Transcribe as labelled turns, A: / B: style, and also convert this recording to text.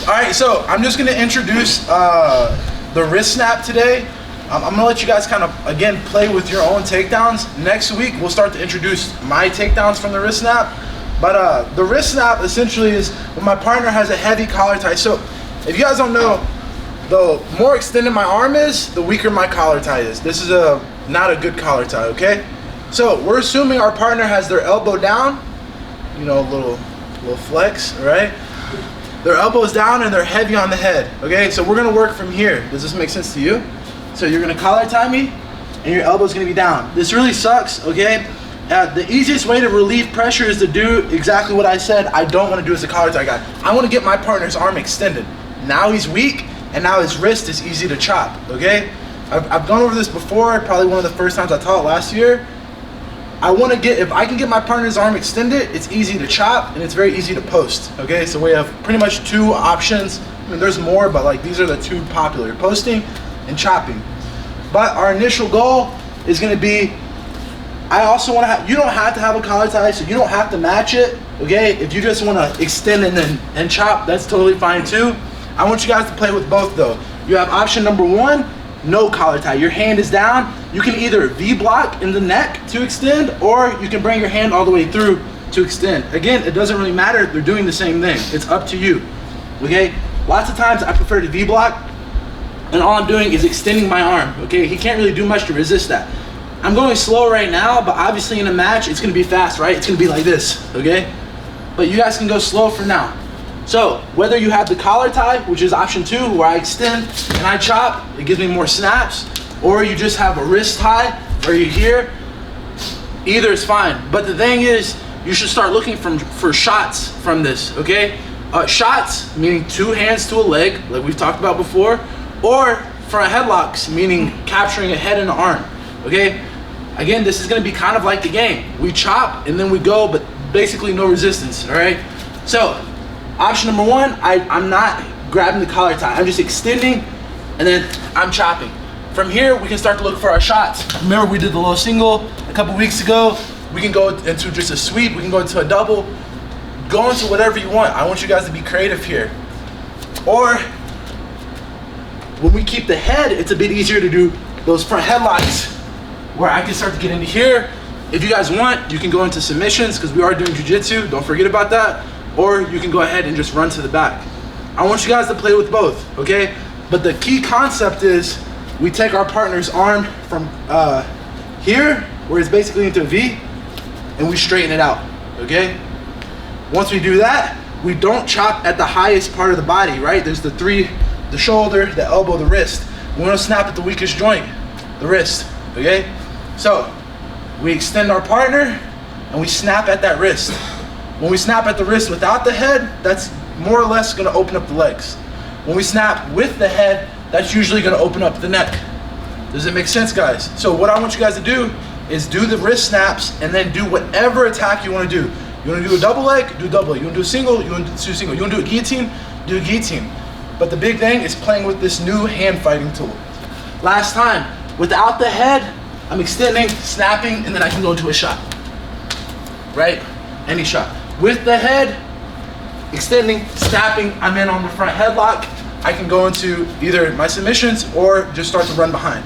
A: All right, so I'm just gonna introduce the wrist snap today. I'm gonna let you guys kind of, again, play with your own takedowns. Next week, we'll start to introduce my takedowns from the wrist snap. But the wrist snap essentially is when my partner has a heavy collar tie. So if you guys don't know, the more extended my arm is, the weaker my collar tie is. This is not a good collar tie, okay? So we're assuming our partner has their elbow down, you know, a little flex, all right? Their elbow's down and they're heavy on the head, okay? So we're gonna work from here. Does this make sense to you? So you're gonna collar tie me and your elbow's gonna be down. This really sucks, okay? The easiest way to relieve pressure is to do exactly what I said I don't wanna do as a collar tie guy. I wanna get my partner's arm extended. Now he's weak and now his wrist is easy to chop, okay? I've gone over this before, probably one of the first times I taught last year. If I can get my partner's arm extended, it's easy to chop and it's very easy to post, okay? So we have pretty much two options. I mean, there's more, but like these are the two popular, posting and chopping. But our initial goal is gonna be, I also wanna have, you don't have to have a collar tie, so you don't have to match it, okay? If you just wanna extend and chop, that's totally fine too. I want you guys to play with both though. You have option number one, no collar tie. Your hand is down. You can either V-block in the neck to extend, or you can bring your hand all the way through to extend. Again, it doesn't really matter. They're doing the same thing. It's up to you, okay? Lots of times I prefer to V-block, and all I'm doing is extending my arm, okay? He can't really do much to resist that. I'm going slow right now, but obviously in a match, it's gonna be fast, right? It's gonna be like this, okay? But you guys can go slow for now. So whether you have the collar tie, which is option two, where I extend and I chop, it gives me more snaps, or you just have a wrist tie where you're here, either is fine. But the thing is, you should start looking for shots from this, okay? Shots, meaning two hands to a leg, like we've talked about before, or front headlocks, meaning capturing a head and an arm, okay? Again, this is gonna be kind of like the game. We chop and then we go, but basically no resistance, all right? So, option number one, I'm not grabbing the collar tie. I'm just extending and then I'm chopping. From here, we can start to look for our shots. Remember, we did the low single a couple weeks ago. We can go into just a sweep. We can go into a double. Go into whatever you want. I want you guys to be creative here. Or when we keep the head, it's a bit easier to do those front headlocks where I can start to get into here. If you guys want, you can go into submissions because we are doing Jiu Jitsu. Don't forget about that. Or you can go ahead and just run to the back. I want you guys to play with both, okay? But the key concept is we take our partner's arm from here, where it's basically into a V, and we straighten it out, okay? Once we do that, we don't chop at the highest part of the body, right? There's the shoulder, the elbow, the wrist. We wanna snap at the weakest joint, the wrist, okay? So we extend our partner and we snap at that wrist. When we snap at the wrist without the head, that's more or less gonna open up the legs. When we snap with the head, that's usually gonna open up the neck. Does it make sense, guys? So what I want you guys to do is do the wrist snaps and then do whatever attack you wanna do. You wanna do a double leg, do double leg. You wanna do a single, you wanna do single. You wanna do a guillotine, do a guillotine. But the big thing is playing with this new hand fighting tool. Last time, without the head, I'm extending, snapping, and then I can go into a shot, right? Any shot. With the head, extending, snapping, I'm in on the front headlock. I can go into either my submissions or just start to run behind.